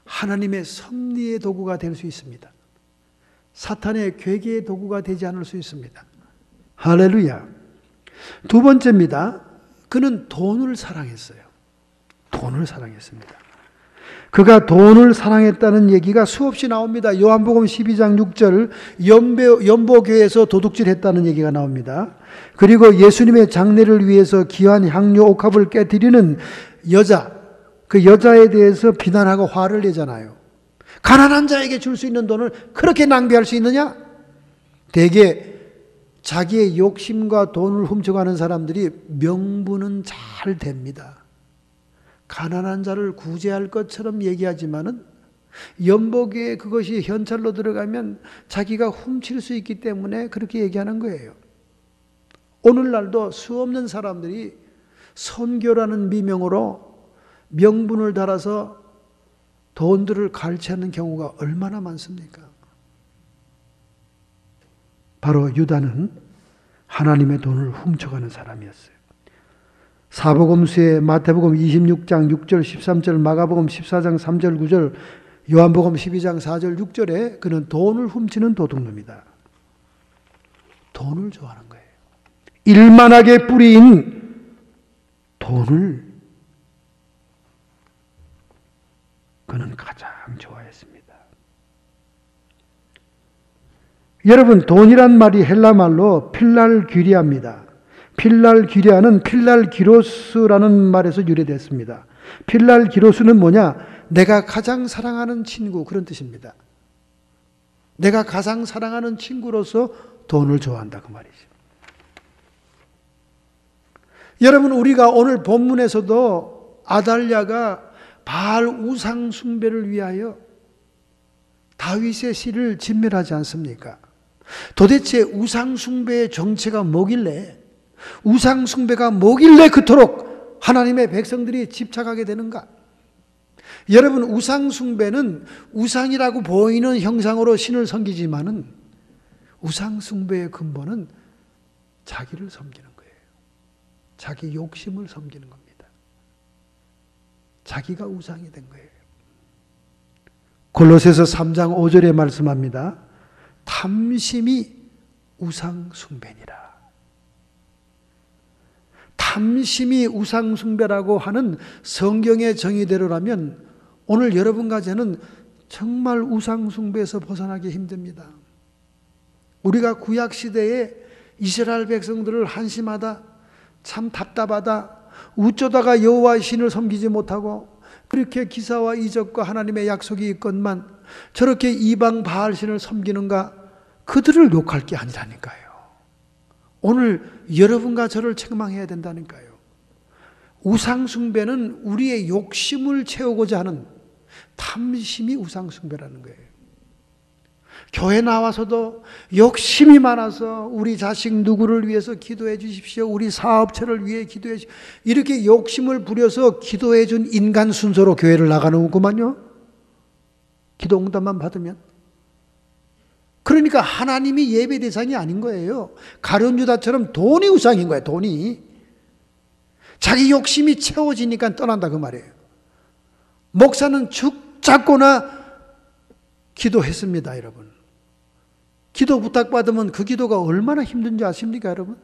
하나님의 섭리의 도구가 될 수 있습니다. 사탄의 괴계의 도구가 되지 않을 수 있습니다. 할렐루야. 두 번째입니다. 그는 돈을 사랑했어요. 돈을 사랑했습니다. 그가 돈을 사랑했다는 얘기가 수없이 나옵니다. 요한복음 12장 6절 연보교에서 도둑질했다는 얘기가 나옵니다. 그리고 예수님의 장례를 위해서 귀한 향료 옥합을 깨뜨리는 여자, 그 여자에 대해서 비난하고 화를 내잖아요. 가난한 자에게 줄 수 있는 돈을 그렇게 낭비할 수 있느냐? 대개 자기의 욕심과 돈을 훔쳐가는 사람들이 명분은 잘 됩니다. 가난한 자를 구제할 것처럼 얘기하지만은 연복에 그것이 현찰로 들어가면 자기가 훔칠 수 있기 때문에 그렇게 얘기하는 거예요. 오늘날도 수없는 사람들이 선교라는 미명으로 명분을 달아서 돈들을 갈취하는 경우가 얼마나 많습니까? 바로 유다는 하나님의 돈을 훔쳐가는 사람이었어요. 사복음서에 마태복음 26장 6절 13절, 마가복음 14장 3절 9절, 요한복음 12장 4절 6절에 그는 돈을 훔치는 도둑놈이다. 돈을 좋아하는 거예요. 일만하게 뿌리인 돈을 그는 가장 좋아했습니다. 여러분, 돈이란 말이 헬라 말로 필랄귀리아입니다. 필랄귀리아는 필랄기로스라는 말에서 유래됐습니다. 필랄기로스는 뭐냐? 내가 가장 사랑하는 친구, 그런 뜻입니다. 내가 가장 사랑하는 친구로서 돈을 좋아한다, 그 말이죠. 여러분, 우리가 오늘 본문에서도 아달랴가 바알 우상 숭배를 위하여 다윗의 씨를 진멸하지 않습니까? 도대체 우상숭배의 정체가 뭐길래, 우상숭배가 뭐길래 그토록 하나님의 백성들이 집착하게 되는가? 여러분, 우상숭배는 우상이라고 보이는 형상으로 신을 섬기지만은 우상숭배의 근본은 자기를 섬기는 거예요. 자기 욕심을 섬기는 겁니다. 자기가 우상이 된 거예요. 골로새서 3장 5절에 말씀합니다. 탐심이 우상숭배니라. 탐심이 우상숭배라고 하는 성경의 정의대로라면 오늘 여러분과 저는 정말 우상숭배에서 벗어나기 힘듭니다. 우리가 구약시대에 이스라엘 백성들을 한심하다, 참 답답하다, 어쩌다가 여호와의 신을 섬기지 못하고 그렇게 기사와 이적과 하나님의 약속이 있건만 저렇게 이방 바알신을 섬기는가, 그들을 욕할 게 아니라니까요. 오늘 여러분과 저를 책망해야 된다니까요. 우상숭배는 우리의 욕심을 채우고자 하는 탐심이 우상숭배라는 거예요. 교회 나와서도 욕심이 많아서 우리 자식 누구를 위해서 기도해 주십시오, 우리 사업체를 위해 기도해 주십시오, 이렇게 욕심을 부려서 기도해 준 인간 순서로 교회를 나가는구만요. 기도 응답만 받으면. 그러니까 하나님이 예배 대상이 아닌 거예요. 가룟 유다처럼 돈이 우상인 거예요. 돈이. 자기 욕심이 채워지니까 떠난다 그 말이에요. 목사는 죽잡고나 기도했습니다, 여러분. 기도 부탁받으면 그 기도가 얼마나 힘든지 아십니까, 여러분?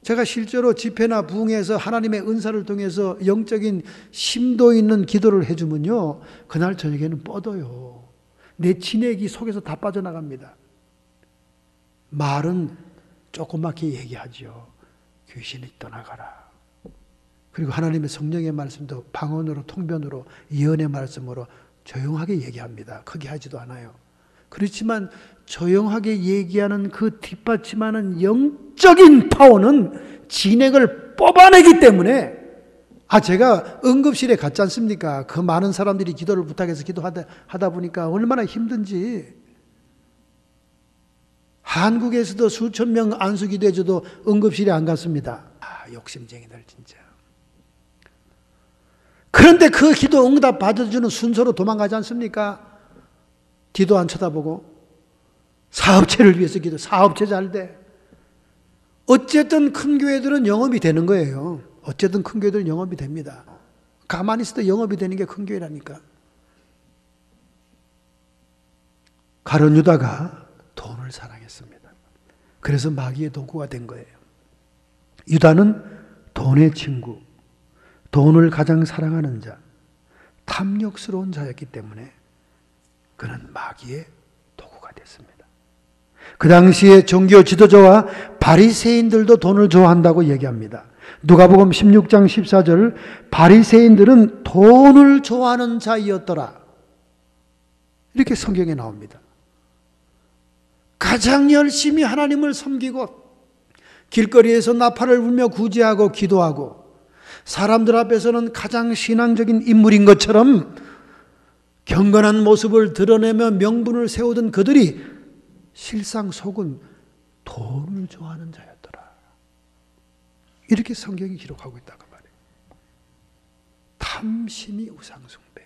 제가 실제로 집회나 부흥에서 하나님의 은사를 통해서 영적인 심도 있는 기도를 해주면요, 그날 저녁에는 뻗어요. 내 진액이 속에서 다 빠져나갑니다. 말은 조그맣게 얘기하죠. 귀신이 떠나가라. 그리고 하나님의 성령의 말씀도 방언으로, 통변으로, 예언의 말씀으로 조용하게 얘기합니다. 크게 하지도 않아요. 그렇지만 조용하게 얘기하는 그 뒷받침하는 영적인 파워는 진액을 뽑아내기 때문에, 제가 응급실에 갔지 않습니까? 그 많은 사람들이 기도를 부탁해서 기도하다 보니까 얼마나 힘든지. 한국에서도 수천 명 안수기도해줘도 응급실에 안 갔습니다. 욕심쟁이들 진짜. 그런데 그 기도 응답 받아주는 순서로 도망가지 않습니까? 뒤도 안 쳐다보고 사업체를 위해서 기도, 사업체 잘 돼. 어쨌든 큰 교회들은 영업이 되는 거예요. 어쨌든 큰 교회들은 영업이 됩니다. 가만히 있어도 영업이 되는 게 큰 교회라니까. 가룟 유다가 돈을 사랑했습니다. 그래서 마귀의 도구가 된 거예요. 유다는 돈의 친구, 돈을 가장 사랑하는 자, 탐욕스러운 자였기 때문에 그는 마귀의 도구가 됐습니다. 그 당시에 종교 지도자와 바리새인들도 돈을 좋아한다고 얘기합니다. 누가복음 16장 14절, 바리새인들은 돈을 좋아하는 자이었더라. 이렇게 성경에 나옵니다. 가장 열심히 하나님을 섬기고 길거리에서 나팔을 불며 구제하고 기도하고 사람들 앞에서는 가장 신앙적인 인물인 것처럼 경건한 모습을 드러내며 명분을 세우던 그들이 실상 속은 돈을 좋아하는 자였더라. 이렇게 성경이 기록하고 있다고 말해요. 탐심이 우상숭배.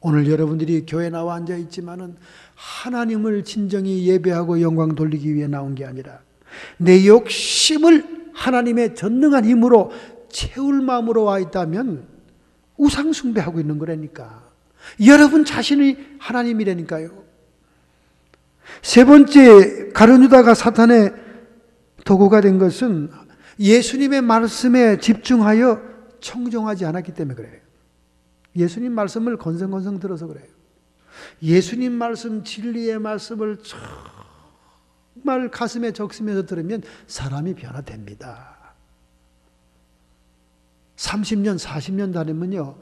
오늘 여러분들이 교회 나와 앉아 있지만은 하나님을 진정히 예배하고 영광 돌리기 위해 나온 게 아니라 내 욕심을 하나님의 전능한 힘으로 채울 마음으로 와 있다면 우상숭배하고 있는 거라니까. 여러분 자신이 하나님이라니까요. 세 번째, 가룟 유다가 사탄의 도구가 된 것은 예수님의 말씀에 집중하여 청종하지 않았기 때문에 그래요. 예수님 말씀을 건성건성 들어서 그래요. 예수님 말씀, 진리의 말씀을 정말 가슴에 적시면서 들으면 사람이 변화됩니다. 30년, 40년 다니면요,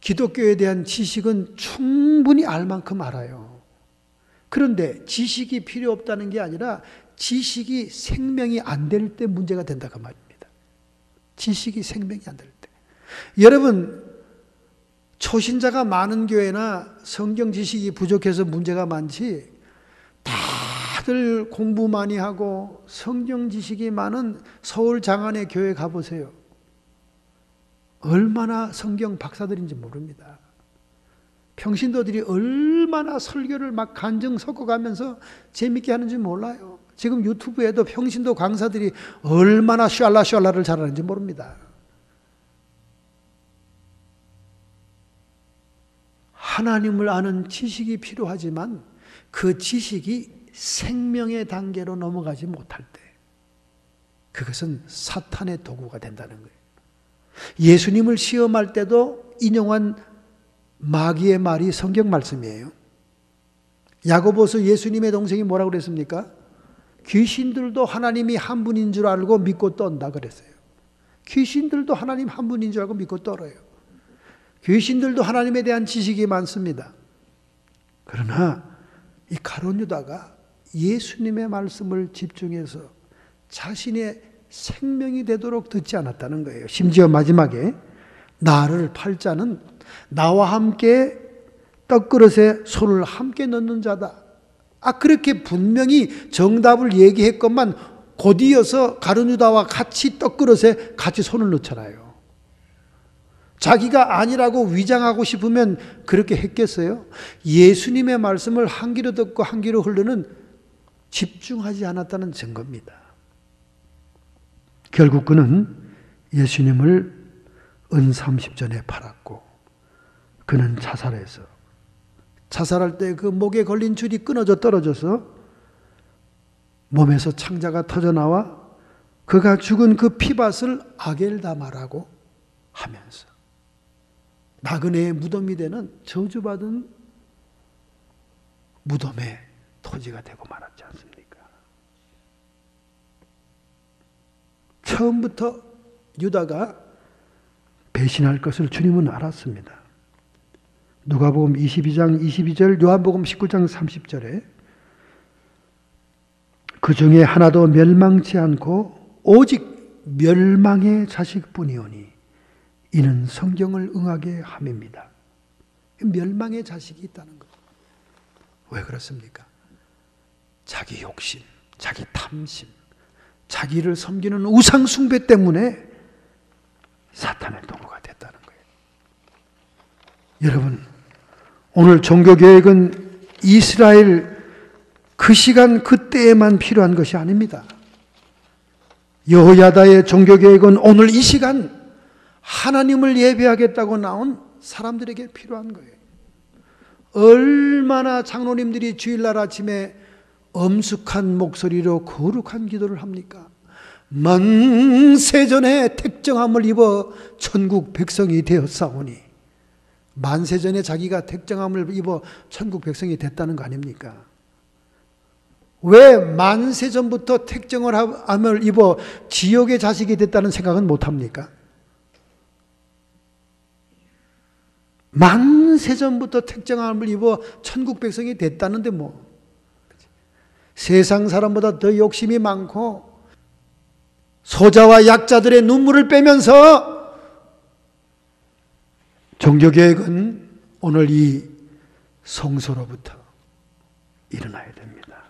기독교에 대한 지식은 충분히 알 만큼 알아요. 그런데 지식이 필요 없다는 게 아니라 지식이 생명이 안 될 때 문제가 된다 그 말입니다. 지식이 생명이 안 될 때. 여러분, 초신자가 많은 교회나 성경 지식이 부족해서 문제가 많지, 다 다들 공부 많이 하고 성경 지식이 많은 서울 장안의 교회 가보세요. 얼마나 성경 박사들인지 모릅니다. 평신도들이 얼마나 설교를 막 간증 섞어가면서 재밌게 하는지 몰라요. 지금 유튜브에도 평신도 강사들이 얼마나 샬라를 잘하는지 모릅니다. 하나님을 아는 지식이 필요하지만 그 지식이 생명의 단계로 넘어가지 못할 때 그것은 사탄의 도구가 된다는 거예요. 예수님을 시험할 때도 인용한 마귀의 말이 성경 말씀이에요. 야고보서 예수님의 동생이 뭐라고 그랬습니까? 귀신들도 하나님이 한 분인 줄 알고 믿고 떤다 그랬어요. 귀신들도 하나님 한 분인 줄 알고 믿고 떨어요. 귀신들도 하나님에 대한 지식이 많습니다. 그러나 이 가룟 유다가 예수님의 말씀을 집중해서 자신의 생명이 되도록 듣지 않았다는 거예요. 심지어 마지막에 나를 팔 자는 나와 함께 떡그릇에 손을 함께 넣는 자다. 그렇게 분명히 정답을 얘기했건만 곧이어서 가룟 유다와 같이 떡그릇에 같이 손을 넣잖아요. 자기가 아니라고 위장하고 싶으면 그렇게 했겠어요? 예수님의 말씀을 한 귀로 듣고 한 귀로 흘르는 집중하지 않았다는 증거입니다. 결국 그는 예수님을 은 30전에 팔았고 그는 자살해서 자살할 때 그 목에 걸린 줄이 끊어져 떨어져서 몸에서 창자가 터져나와 그가 죽은 그 피밭을 아겔다마라고 하면서 나그네의 무덤이 되는 저주받은 무덤의 토지가 되고 말았지 않습니까? 처음부터 유다가 배신할 것을 주님은 알았습니다. 누가복음 22장 22절, 요한복음 19장 30절에 그 중에 하나도 멸망치 않고 오직 멸망의 자식뿐이오니 이는 성경을 응하게 함입니다. 멸망의 자식이 있다는 것. 왜 그렇습니까? 자기 욕심, 자기 탐심, 자기를 섬기는 우상 숭배 때문에 사탄의 도구가 됐다는 거예요. 여러분, 오늘 종교개혁은 이스라엘 그 시간 그때에만 필요한 것이 아닙니다. 여호야다의 종교개혁은 오늘 이 시간 하나님을 예배하겠다고 나온 사람들에게 필요한 거예요. 얼마나 장로님들이 주일날 아침에 엄숙한 목소리로 거룩한 기도를 합니까? 만세전에 택정함을 입어 천국 백성이 되었사오니. 만세전에 자기가 택정함을 입어 천국 백성이 됐다는 거 아닙니까? 왜 만세전부터 택정함을 입어 지옥의 자식이 됐다는 생각은 못합니까? 만세전부터 택정함을 입어 천국 백성이 됐다는데 뭐 세상 사람보다 더 욕심이 많고 소자와 약자들의 눈물을 빼면서 종교개혁은 오늘 이 성소로부터 일어나야 됩니다.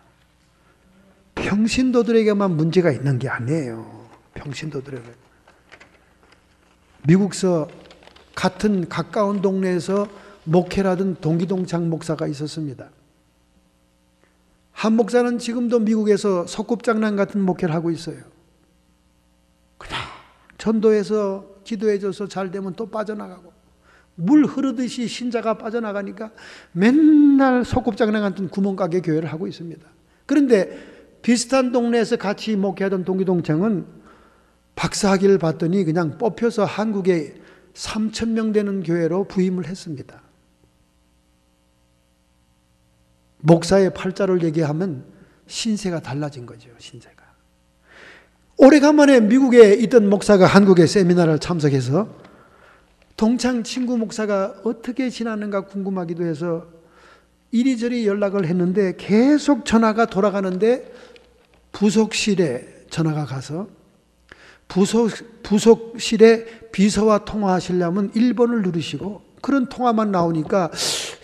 평신도들에게만 문제가 있는 게 아니에요. 평신도들에게. 미국서 같은 가까운 동네에서 목회를 하던 동기동창 목사가 있었습니다. 한 목사는 지금도 미국에서 소꿉장난 같은 목회를 하고 있어요. 그냥 전도해서 기도해줘서 잘 되면 또 빠져나가고 물 흐르듯이 신자가 빠져나가니까 맨날 소꿉장난 같은 구멍가게 교회를 하고 있습니다. 그런데 비슷한 동네에서 같이 목회하던 동기동창은 박사학위를 받더니 그냥 뽑혀서 한국에 3,000명 되는 교회로 부임을 했습니다. 목사의 팔자를 얘기하면 신세가 달라진 거죠. 신세가. 오래간만에 미국에 있던 목사가 한국에 세미나를 참석해서 동창 친구 목사가 어떻게 지났는가 궁금하기도 해서 이리저리 연락을 했는데 계속 전화가 돌아가는데 부속실에 전화가 가서 부속실에 비서와 통화하시려면 1번을 누르시고 그런 통화만 나오니까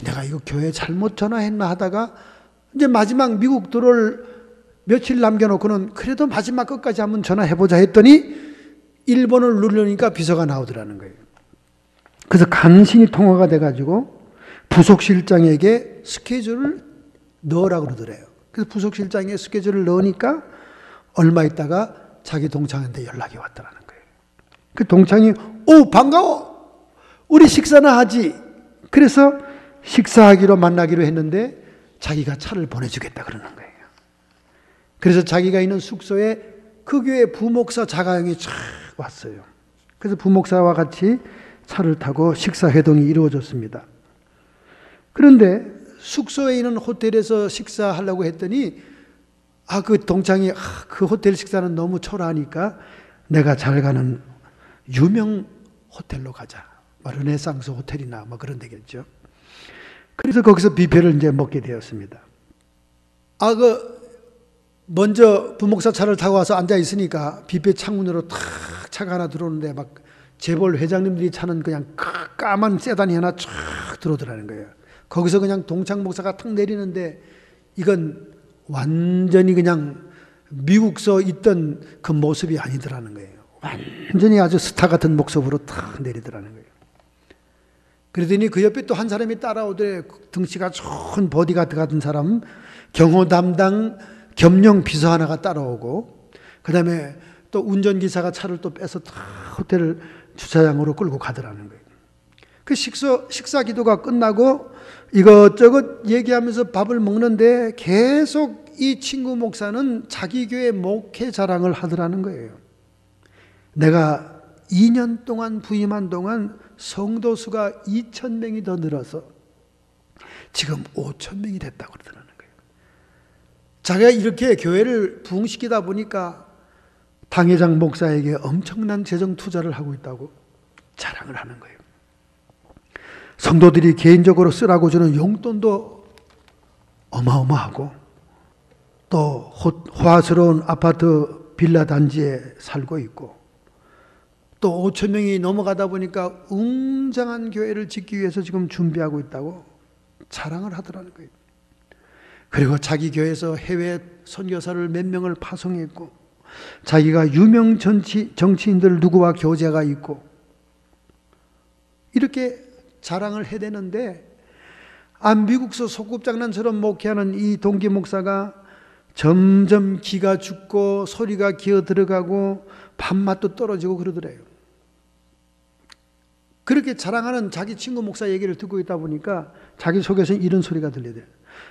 내가 이거 교회 잘못 전화했나 하다가 이제 마지막 미국 들어올 며칠 남겨놓고는 그래도 마지막 끝까지 한번 전화해보자 했더니 1번을 누르니까 비서가 나오더라는 거예요. 그래서 간신히 통화가 돼가지고 부속실장에게 스케줄을 넣으라고 그러더래요. 그래서 부속실장에 스케줄을 넣으니까 얼마 있다가 자기 동창한테 연락이 왔더라는 거예요. 그 동창이 오 반가워 우리 식사나 하지. 그래서 식사하기로 만나기로 했는데 자기가 차를 보내주겠다 그러는 거예요. 그래서 자기가 있는 숙소에 그 교회 부목사 자가용이 쫙 왔어요. 그래서 부목사와 같이 차를 타고 식사 회동이 이루어졌습니다. 그런데 숙소에 있는 호텔에서 식사하려고 했더니 그 동창이 그 호텔 식사는 너무 초라하니까 내가 잘 가는 유명 호텔로 가자. 르네상스 호텔이나 그런 데겠죠. 그래서 거기서 뷔페를 이제 먹게 되었습니다. 먼저 부목사 차를 타고 와서 앉아 있으니까 뷔페 창문으로 탁 차가 하나 들어오는데 막 재벌 회장님들이 차는 그냥 까만 세단이 하나 쫙 들어오더라는 거예요. 거기서 그냥 동창 목사가 탁 내리는데 이건 완전히 그냥 미국서 있던 그 모습이 아니더라는 거예요. 완전히 아주 스타 같은 모습으로 탁 내리더라는 거예요. 그러더니 그 옆에 또 한 사람이 따라오더래. 등치가 좋은 보디가드 같은 사람, 경호 담당 겸용 비서 하나가 따라오고, 그 다음에 또 운전기사가 차를 또 빼서 다 호텔 주차장으로 끌고 가더라는 거예요. 그 식사 기도가 끝나고 이것저것 얘기하면서 밥을 먹는데 계속 이 친구 목사는 자기 교회 목회 자랑을 하더라는 거예요. 내가 2년 동안 부임한 동안 성도 수가 2,000명이 더 늘어서 지금 5,000명이 됐다고 그러더라는 거예요. 자기가 이렇게 교회를 부흥시키다 보니까 당회장 목사에게 엄청난 재정 투자를 하고 있다고 자랑을 하는 거예요. 성도들이 개인적으로 쓰라고 주는 용돈도 어마어마하고 또 호화스러운 아파트 빌라 단지에 살고 있고 또 5,000명이 넘어가다 보니까 웅장한 교회를 짓기 위해서 지금 준비하고 있다고 자랑을 하더라는 거예요. 그리고 자기 교회에서 해외 선교사를 몇 명을 파송했고 자기가 유명 정치인들 누구와 교제가 있고 이렇게 자랑을 해대는데 미국서 소꿉장난처럼 목회하는 이 동기 목사가 점점 기가 죽고 소리가 기어 들어가고 밥맛도 떨어지고 그러더래요. 그렇게 자랑하는 자기 친구 목사 얘기를 듣고 있다 보니까 자기 속에서 이런 소리가 들리대요.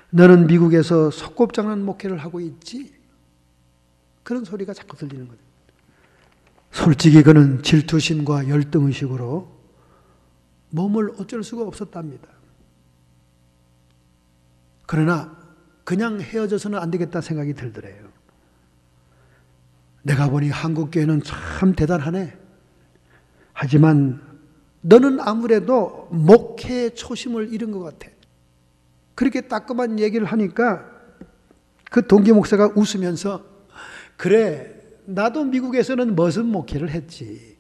너는 미국에서 소꿉장난 목회를 하고 있지? 그런 소리가 자꾸 들리는 거예요. 솔직히 그는 질투심과 열등의식으로 몸을 어쩔 수가 없었답니다. 그러나 그냥 헤어져서는 안 되겠다 생각이 들더래요. 내가 보니 한국 교회는 참 대단하네. 하지만 너는 아무래도 목회의 초심을 잃은 것 같아. 그렇게 따끔한 얘기를 하니까 그 동기 목사가 웃으면서 그래 나도 미국에서는 머슴 목회를 했지.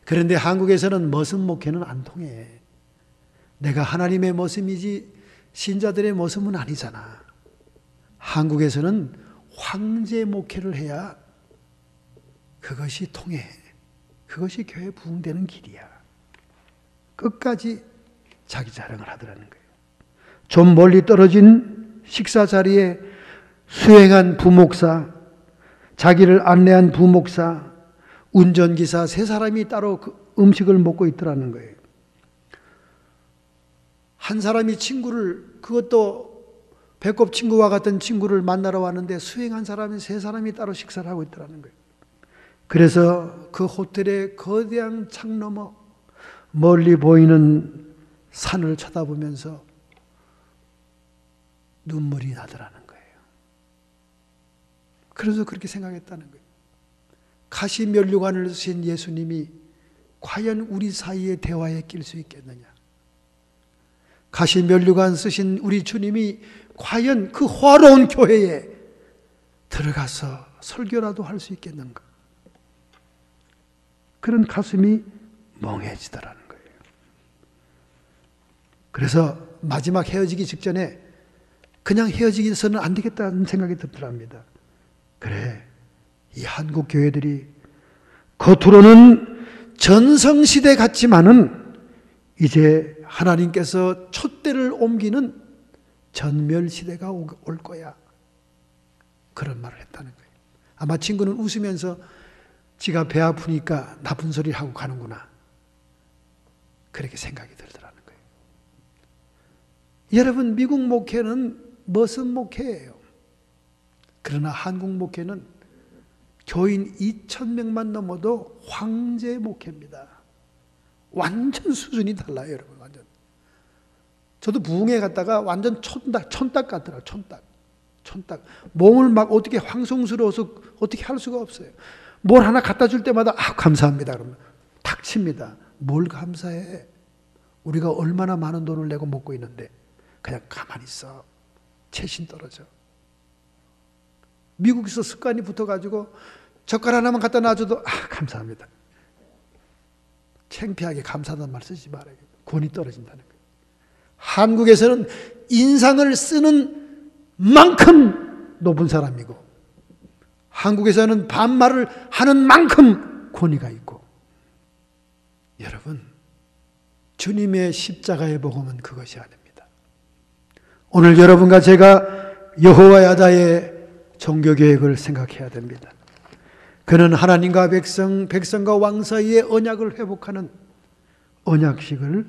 그런데 한국에서는 머슴 목회는 안 통해. 내가 하나님의 머슴이지 신자들의 머슴은 아니잖아. 한국에서는 황제 목회를 해야 그것이 통해. 그것이 교회 부흥되는 길이야. 끝까지 자기 자랑을 하더라는 거예요. 좀 멀리 떨어진 식사 자리에 수행한 부목사, 자기를 안내한 부목사, 운전기사 세 사람이 따로 그 음식을 먹고 있더라는 거예요. 한 사람이 친구를, 그것도 배꼽 친구와 같은 친구를 만나러 왔는데 수행한 사람이 세 사람이 따로 식사를 하고 있더라는 거예요. 그래서 그 호텔의 거대한 창 너머 멀리 보이는 산을 쳐다보면서 눈물이 나더라는 거예요. 그래서 그렇게 생각했다는 거예요. 가시면류관을 쓰신 예수님이 과연 우리 사이에 대화에 낄 수 있겠느냐? 가시면류관 쓰신 우리 주님이 과연 그 화로운 교회에 들어가서 설교라도 할 수 있겠는가? 그런 가슴이 멍해지더라는 거예요. 그래서 마지막 헤어지기 직전에 그냥 헤어지기서는 안 되겠다는 생각이 들더랍니다. 그래, 이 한국 교회들이 겉으로는 전성시대 같지만은 이제 하나님께서 촛대를 옮기는 전멸시대가 올 거야. 그런 말을 했다는 거예요. 아마 친구는 웃으면서 지가 배 아프니까 나쁜 소리 하고 가는구나, 그렇게 생각이 들더라는 거예요. 여러분, 미국 목회는 무슨 목회예요? 그러나 한국 목회는 교인 2,000명만 넘어도 황제 목회입니다. 완전 수준이 달라요, 여러분. 완전. 저도 부흥회 갔다가 완전 촌딱 같더라고요. 촌딱. 몸을 막 어떻게 황송스러워서 어떻게 할 수가 없어요. 뭘 하나 갖다 줄 때마다 감사합니다 그러면 탁 칩니다. 뭘 감사해? 우리가 얼마나 많은 돈을 내고 먹고 있는데 그냥 가만히 있어. 채신 떨어져. 미국에서 습관이 붙어가지고 젓갈 하나만 갖다 놔줘도 감사합니다. 창피하게 감사하다는 말 쓰지 말아요. 권위 떨어진다는 거예요. 한국에서는 인상을 쓰는 만큼 높은 사람이고, 한국에서는 반말을 하는 만큼 권위가 있고. 여러분, 주님의 십자가의 복음은 그것이 아닙니다. 오늘 여러분과 제가 여호와 야다의 종교계획을 생각해야 됩니다. 그는 하나님과 백성과 왕 사이의 언약을 회복하는 언약식을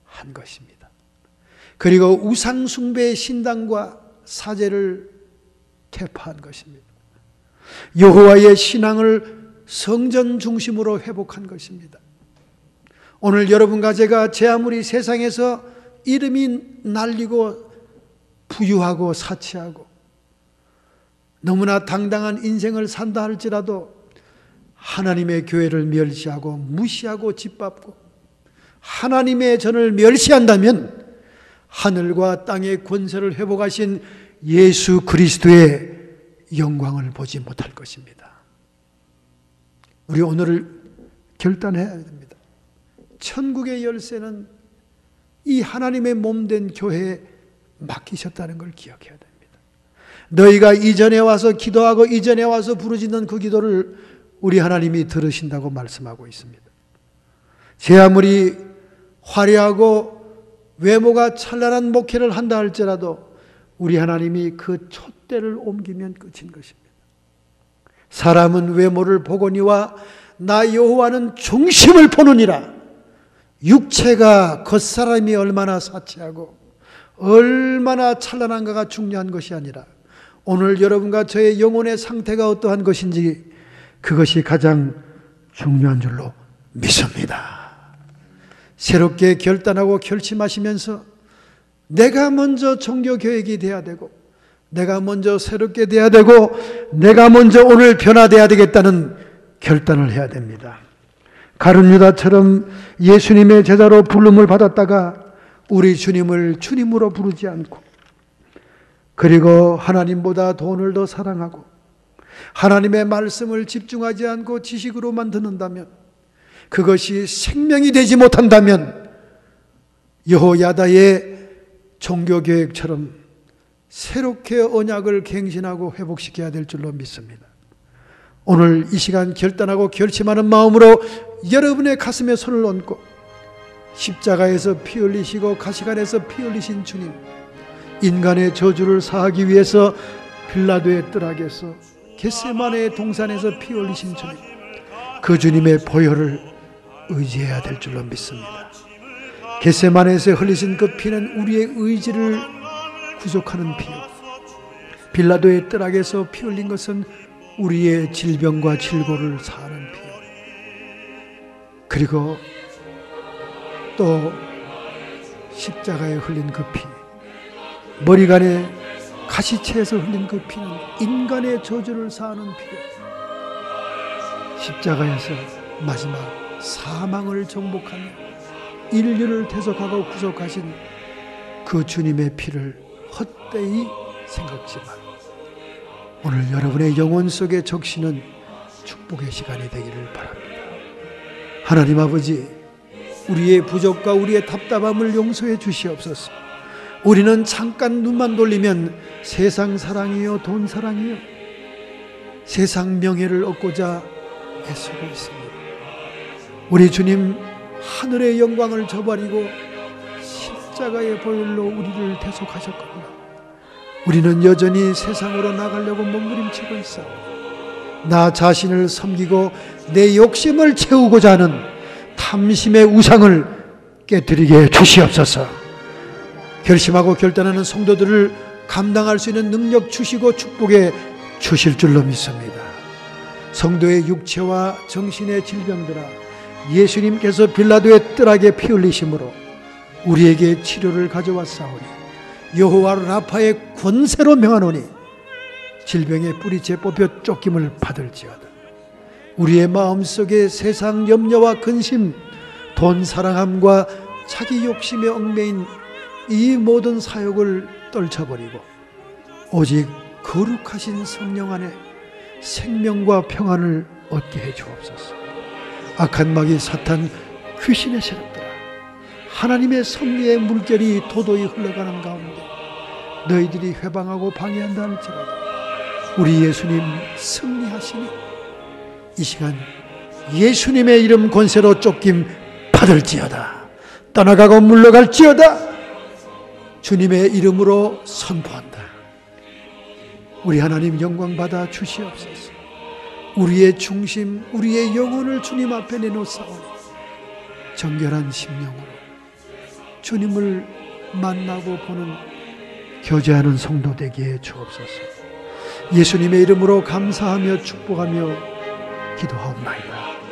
한 것입니다. 그리고 우상숭배의 신당과 사제를 퇴파한 것입니다. 여호와의 신앙을 성전 중심으로 회복한 것입니다. 오늘 여러분과 제가 제 아무리 세상에서 이름이 날리고 부유하고 사치하고 너무나 당당한 인생을 산다 할지라도 하나님의 교회를 멸시하고 무시하고 짓밟고 하나님의 전을 멸시한다면 하늘과 땅의 권세를 회복하신 예수 그리스도의 영광을 보지 못할 것입니다. 우리 오늘을 결단해야 됩니다. 천국의 열쇠는 이 하나님의 몸된 교회에 맡기셨다는 걸 기억해야 됩니다. 너희가 이전에 와서 기도하고 이전에 와서 부르짖는 그 기도를 우리 하나님이 들으신다고 말씀하고 있습니다. 제 아무리 화려하고 외모가 찬란한 목회를 한다 할지라도 우리 하나님이 그 촛대를 옮기면 끝인 것입니다. 사람은 외모를 보거니와 나 여호와는 중심을 보느니라. 육체가 겉사람이 얼마나 사치하고 얼마나 찬란한가가 중요한 것이 아니라 오늘 여러분과 저의 영혼의 상태가 어떠한 것인지 그것이 가장 중요한 줄로 믿습니다. 새롭게 결단하고 결심하시면서 내가 먼저 종교교육이 돼야 되고 내가 먼저 새롭게 돼야 되고 내가 먼저 오늘 변화돼야 되겠다는 결단을 해야 됩니다. 가룟 유다처럼 예수님의 제자로 부름을 받았다가 우리 주님을 주님으로 부르지 않고 그리고 하나님보다 돈을 더 사랑하고 하나님의 말씀을 집중하지 않고 지식으로만 듣는다면 그것이 생명이 되지 못한다면 여호야다의 종교계획처럼 새롭게 언약을 갱신하고 회복시켜야 될 줄로 믿습니다. 오늘 이 시간 결단하고 결심하는 마음으로 여러분의 가슴에 손을 얹고 십자가에서 피 흘리시고 가시관에서 피 흘리신 주님, 인간의 저주를 사하기 위해서 빌라도의 뜰락에서 겟세마네의 동산에서 피 흘리신 주님, 그 주님의 보혈을 의지해야 될 줄로 믿습니다. 겟세마네에서 흘리신 그 피는 우리의 의지를 구속하는 피요, 빌라도의 뜰락에서 피 흘린 것은 우리의 질병과 질고를 사하는 피요, 그리고 또 십자가에 흘린 그 피, 머리간에 가시체에서 흘린 그 피는 인간의 저주를 사하는 피요, 십자가에서 마지막 사망을 정복하며 인류를 대속하고 구속하신 그 주님의 피를 헛되이 생각지 말고 오늘 여러분의 영혼 속에 적시는 축복의 시간이 되기를 바랍니다. 하나님 아버지, 우리의 부족과 우리의 답답함을 용서해 주시옵소서. 우리는 잠깐 눈만 돌리면 세상 사랑이요 돈 사랑이요 세상 명예를 얻고자 애쓰고 있습니다. 우리 주님 하늘의 영광을 저버리고 십자가의 보혈로 우리를 대속하셨거든요. 우리는 여전히 세상으로 나가려고 몸부림치고 있어. 나 자신을 섬기고 내 욕심을 채우고자 하는 탐심의 우상을 깨뜨리게 주시옵소서. 결심하고 결단하는 성도들을 감당할 수 있는 능력 주시고 축복해 주실 줄로 믿습니다. 성도의 육체와 정신의 질병들아, 예수님께서 빌라도의 뜰하게 피 흘리심으로 우리에게 치료를 가져왔사오니 여호와 라파의 권세로 명하노니 질병의 뿌리째 뽑혀 쫓김을 받을지어다. 우리의 마음속에 세상 염려와 근심, 돈 사랑함과 자기 욕심에 얽매인 이 모든 사욕을 떨쳐버리고 오직 거룩하신 성령 안에 생명과 평안을 얻게 해 주옵소서. 악한 마귀 사탄 귀신의 세력들아, 하나님의 섭리의 물결이 도도히 흘러가는 가운데 너희들이 회방하고 방해한다 할지라도 우리 예수님 승리하시니 이 시간 예수님의 이름 권세로 쫓김 받을지어다. 떠나가고 물러갈지어다. 주님의 이름으로 선포한다. 우리 하나님 영광 받아 주시옵소서. 우리의 중심, 우리의 영혼을 주님 앞에 내놓사오니 정결한 심령으로 주님을 만나고 보는 교제하는 성도 되게 해 주옵소서. 예수님의 이름으로 감사하며 축복하며 기도하옵나이다.